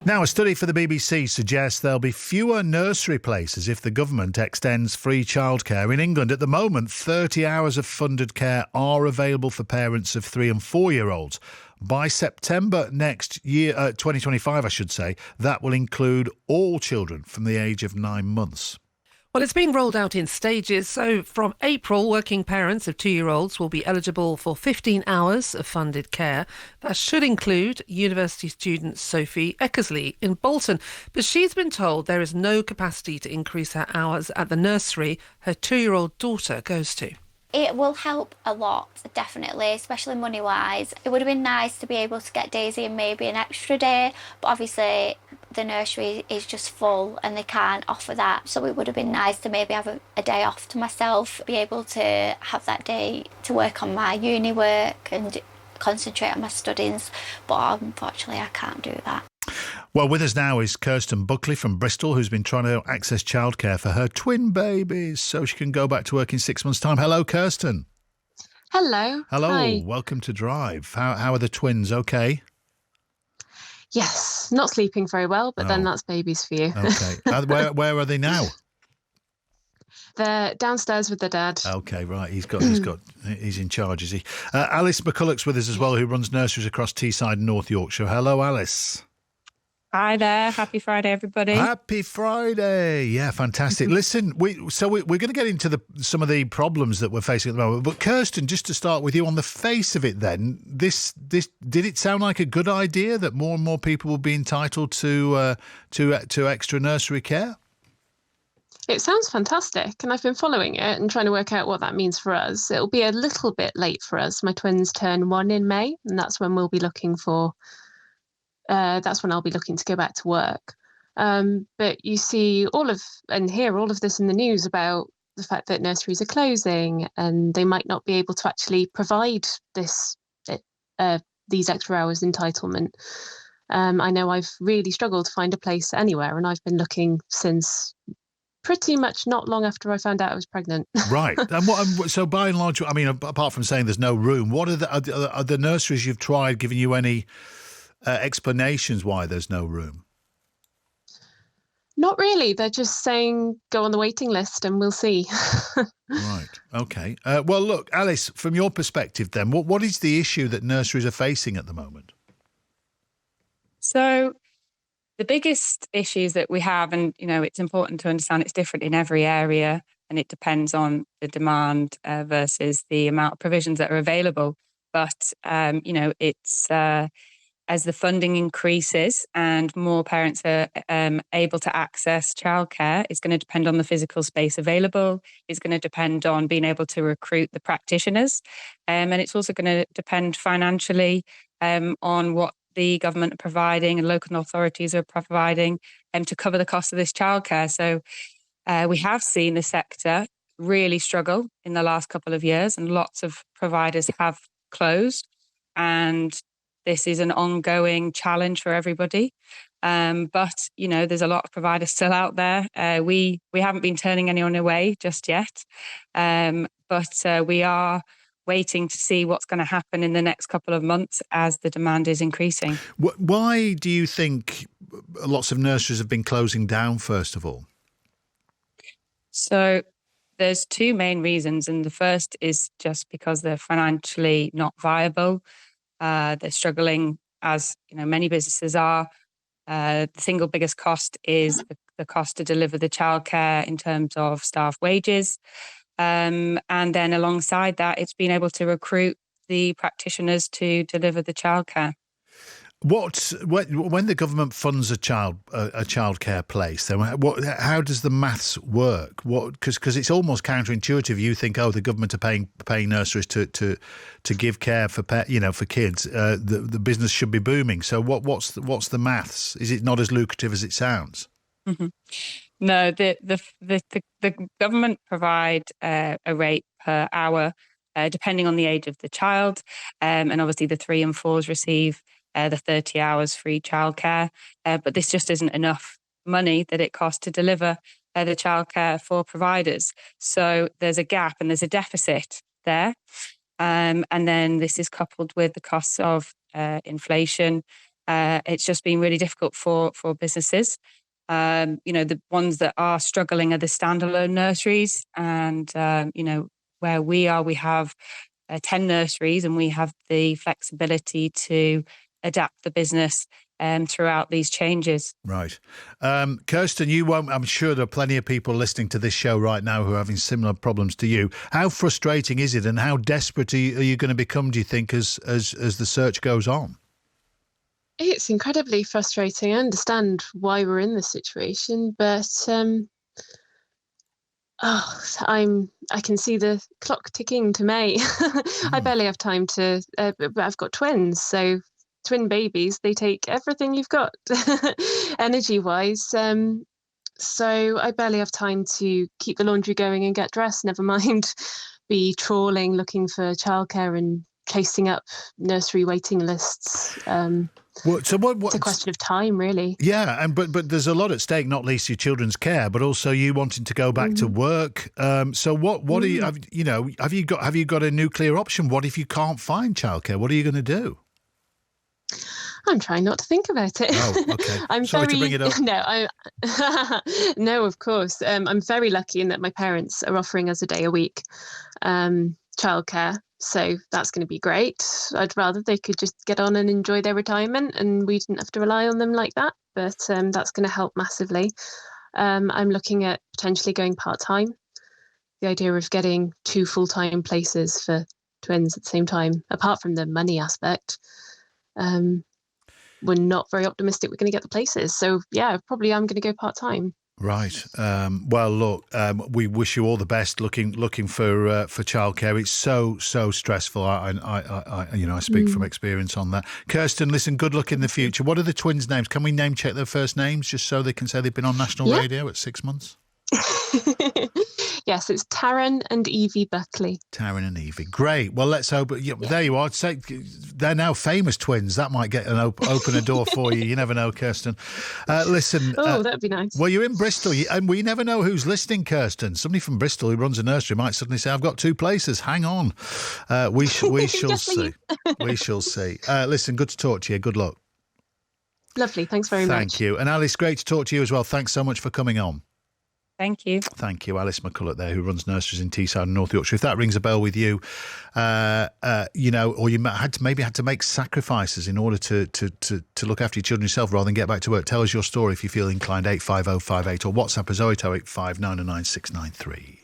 Now, a study for the BBC suggests there'll be fewer nursery places if the government extends free childcare in England. At the moment, 30 hours of funded care are available for parents of 3 and 4-year-olds. By September next year, 2025, I should say, that will include all children from the age of 9 months. Well, it's been rolled out in stages. So from April, working parents of 2-year-olds will be eligible for 15 hours of funded care. That should include university student Sophie Eckersley in Bolton. But she's been told there is no capacity to increase her hours at the nursery her 2-year-old daughter goes to. It will help a lot, definitely, especially money-wise. It would have been nice to be able to get Daisy in maybe an extra day, but obviously the nursery is just full and they can't offer that. So it would have been nice to maybe have a day off to myself, be able to have that day to work on my uni work and concentrate on my studies. But unfortunately, I can't do that. Well, with us now is Kirsten Buckley from Bristol, who's been trying to access childcare for her twin babies so she can go back to work in 6 months' time. Hello, Kirsten. Hello. Hello. Hi. Welcome to Drive. How are the twins? Okay. Yes, not sleeping very well, but then that's babies for you. Okay. Where are they now? They're downstairs with their dad. Okay, right. He's in charge, is he? Alice McCullagh's with us as well, who runs nurseries across Teesside and North Yorkshire. Hello, Alice. Hi there. Happy Friday, everybody. Happy Friday. Yeah, fantastic. Listen, we're going to get into some of the problems that we're facing at the moment. But Kirsten, just to start with you, on the face of it then, this did it sound like a good idea that more and more people will be entitled to extra nursery care? It sounds fantastic, and I've been following it and trying to work out what that means for us. It'll be a little bit late for us. My twins turn 1 in May, and that's when we'll be looking for... that's when I'll be looking to go back to work. But you see and hear all of this in the news about the fact that nurseries are closing and they might not be able to actually provide these extra hours entitlement. I know I've really struggled to find a place anywhere, and I've been looking since pretty much not long after I found out I was pregnant. Right. And so by and large, I mean, apart from saying there's no room, what are the nurseries you've tried giving you any explanations why there's no room? Not really. They're just saying go on the waiting list and we'll see. Right. Okay. Well, look, Alice, from your perspective then, what is the issue that nurseries are facing at the moment? So the biggest issues that we have, and, it's important to understand it's different in every area and it depends on the demand versus the amount of provisions that are available. But, it's... as the funding increases and more parents are able to access childcare, it's going to depend on the physical space available. It's going to depend on being able to recruit the practitioners. And it's also going to depend financially on what the government are providing and local authorities are providing to cover the cost of this childcare. So we have seen the sector really struggle in the last couple of years, and lots of providers have closed. And this is an ongoing challenge for everybody. But, there's a lot of providers still out there. We haven't been turning anyone away just yet. But we are waiting to see what's going to happen in the next couple of months as the demand is increasing. Why do you think lots of nurseries have been closing down, first of all? So there's two main reasons. And the first is just because they're financially not viable. They're struggling, as many businesses are. The single biggest cost is the cost to deliver the childcare in terms of staff wages. And then alongside that, it's being able to recruit the practitioners to deliver the childcare. When the government funds a childcare place, then how does the maths work? Because it's almost counterintuitive. You think, the government are paying nurseries to give care for kids. The business should be booming. So what's the maths? Is it not as lucrative as it sounds? Mm-hmm. No, the government provide a rate per hour depending on the age of the child, and obviously the 3 and 4s receive the 30 hours free childcare, but this just isn't enough money that it costs to deliver the childcare for providers. So there's a gap and there's a deficit there. And then this is coupled with the costs of inflation It's just been really difficult for businesses. The ones that are struggling are the standalone nurseries. And, where we are, we have 10 nurseries, and we have the flexibility to adapt the business throughout these changes. Right. Kirsten, I'm sure there are plenty of people listening to this show right now who are having similar problems to you. How frustrating is it, and how desperate are you going to become, do you think, as the search goes on? It's incredibly frustrating. I understand why we're in this situation, but I can see the clock ticking to May. I barely have time to. But I've got twins, so twin babies, they take everything you've got, energy-wise. So I barely have time to keep the laundry going and get dressed. Never mind be trawling, looking for childcare and chasing up nursery waiting lists. It's a question of time, really. Yeah, but there's a lot at stake, not least your children's care, but also you wanting to go back to work. So what are you? Have you got a nuclear option? What if you can't find childcare? What are you going to do? I'm trying not to think about it. Oh, okay. I'm sorry to bring it up. No, of course. I'm very lucky in that my parents are offering us a day a week childcare. So that's going to be great. I'd rather they could just get on and enjoy their retirement and we didn't have to rely on them like that. But that's going to help massively. I'm looking at potentially going part-time. The idea of getting 2 full-time places for twins at the same time, apart from the money aspect, we're not very optimistic we're going to get the places. So, yeah, probably I'm going to go part-time. Right. Well, look, we wish you all the best looking for childcare. It's so stressful. I speak from experience on that. Kirsten, listen, good luck in the future. What are the twins' names? Can we name check their first names just so they can say they've been on national radio at 6 months? Yes, it's Taryn and Evie Buckley. Taryn and Evie. Great. Well, let's hope. There you are. Say they're now famous twins. That might get open a door for you. You never know, Kirsten. Listen. That'd be nice. Well, you're in Bristol, and we never know who's listening, Kirsten. Somebody from Bristol who runs a nursery might suddenly say, "I've got 2 places. Hang on." We shall see. We shall see. Listen, good to talk to you. Good luck. Lovely. Thanks very much. Thank you. And Alice, great to talk to you as well. Thanks so much for coming on. Thank you. Thank you, Alice McCullagh there, who runs nurseries in Teesside and North Yorkshire. If that rings a bell with you, or you had to make sacrifices in order to look after your children yourself rather than get back to work, tell us your story if you feel inclined. 85058 or WhatsApp us 0808 599 693.